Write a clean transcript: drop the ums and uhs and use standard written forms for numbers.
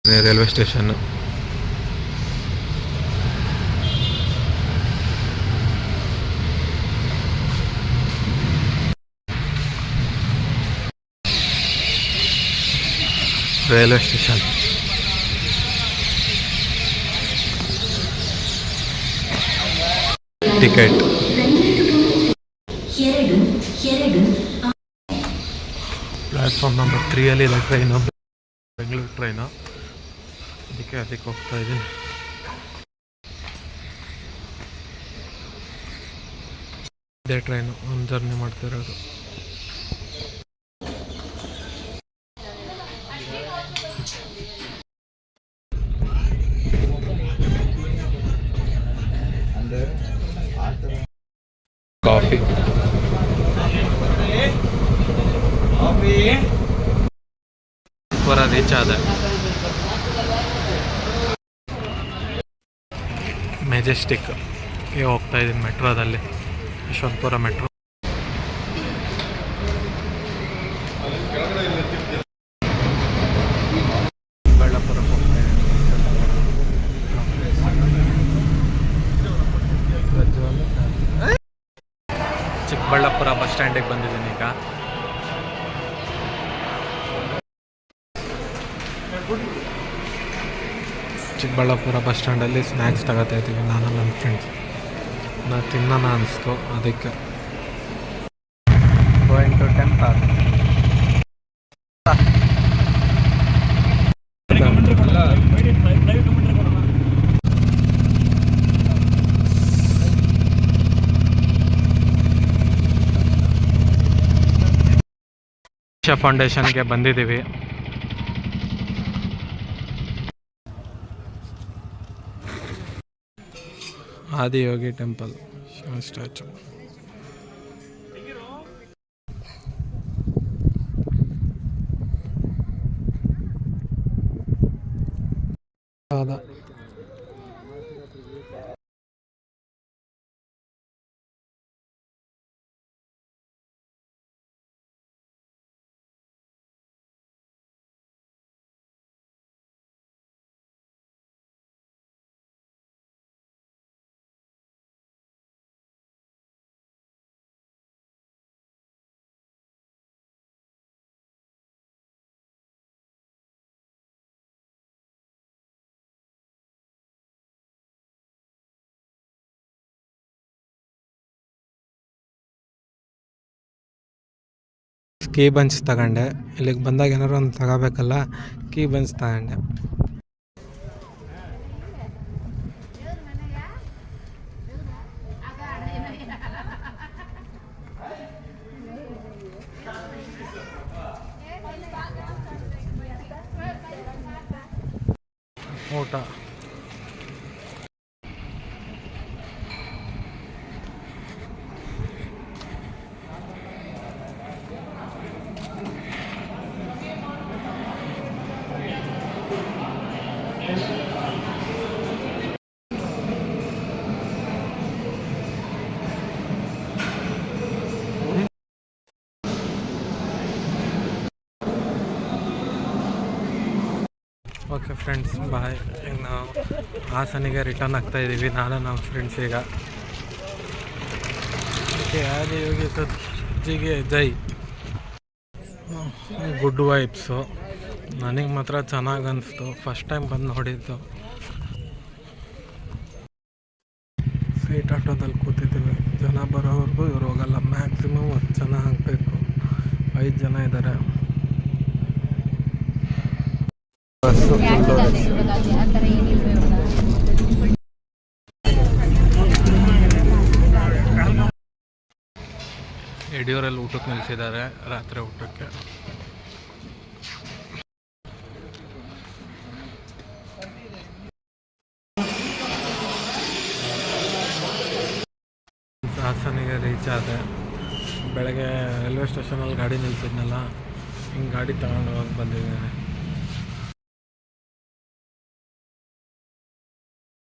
Railway station. Railway station ticket. Platform number 3 ಇದೆ train, Bengaluru train. ಅದಕ್ಕೆ ಹೋಗ್ತಾ ಇದ್ದೀನಿ. ಇದೇ ಟ್ರೈನು ಒಂದು ಜರ್ನಿ ಮಾಡ್ತಿರೋದು. ಕಾಫಿ ರೀಚ್ ಆದ. ಮೆಜೆಸ್ಟಿಕ್ಗೆ ಹೋಗ್ತಾ ಇದ್ದೀನಿ ಮೆಟ್ರೋದಲ್ಲಿ, ಯಶವಂತಪುರ ಮೆಟ್ರೋ. ಚಿಕ್ಕಬಳ್ಳಾಪುರಕ್ಕೆ ಹೋಗ್ತಾ ಇದ್ದೀನಿ. ಚಿಕ್ಕಬಳ್ಳಾಪುರ ಬಸ್ ಸ್ಟ್ಯಾಂಡಿಗೆ ಬಂದಿದ್ದೀನಿ ಈಗ. ಚಿಕ್ಕಬಳ್ಳಾಪುರ ಬಸ್ ಸ್ಟ್ಯಾಂಡಲ್ಲಿ ಸ್ನ್ಯಾಕ್ಸ್ ತಗೋತಾ ಇದ್ದೀವಿ ನಾನು ನನ್ನ ಫ್ರೆಂಡ್ಸ್. ತಿನ್ನೋಣ ಅನಿಸ್ತು, ಅದಕ್ಕೆ. Going to temple. ಫೌಂಡೇಶನ್ಗೆ ಬಂದಿದ್ದೀವಿ. Adiyogi temple, Shiva statue. Key buns ತಗೊಂಡೆ. ಇಲ್ಲಿಗೆ ಬಂದಾಗ ಏನಾರು ಒಂದು ತಗೋಬೇಕಲ್ಲ, ಕೀ ಬನ್ಸ್ ತಗೊಂಡೆ. ಊಟ ಓಕೆ ಫ್ರೆಂಡ್ಸ್, ಬಾಯ್. ಈಗ ನಾವು ಹಾಸನಿಗೆ ರಿಟರ್ನ್ ಆಗ್ತಾ ಇದ್ದೀವಿ, ನಾನು ನಮ್ಮ ಫ್ರೆಂಡ್ಸ್. ಈಗ ಓಕೆ, ಆದಿಯೋಗಿ ಜಿಗೆ ಜೈ. Good vibes. ನನಗೆ ಮಾತ್ರ ಚೆನ್ನಾಗಿ ಅನಿಸ್ತು, ಫಸ್ಟ್ ಟೈಮ್ ಬಂದು ನೋಡಿದ್ದು. ಸೀಟ್ ಆಟೋದಲ್ಲಿ ಕೂತಿದ್ದೀವಿ. ಜನ ಬರೋವರೆಗೂ ಇವ್ರು ಹೋಗಲ್ಲ. ಮ್ಯಾಕ್ಸಿಮಮ್ 10 ಜನ ಆಗಬೇಕು. 5 ಜನ ಇದ್ದಾರೆ. ಯಡಿಯೂರಲ್ಲಿ ಊಟಕ್ಕೆ ನಿಲ್ಸಿದ್ದಾರೆ, ರಾತ್ರಿ ಊಟಕ್ಕೆ. ಹಾಸನಿಗೆ ರೀಚ್ ಆದೆ. ಬೆಳಗ್ಗೆ ರೈಲ್ವೆ ಸ್ಟೇಷನಲ್ಲಿ ಗಾಡಿ ನಿಲ್ಸಿದ್ನಲ್ಲ, ಹಿಂಗೆ ಗಾಡಿ ತಗೊಂಡು ಹೋಗಿ ಬಂದಿದ್ದೇನೆ.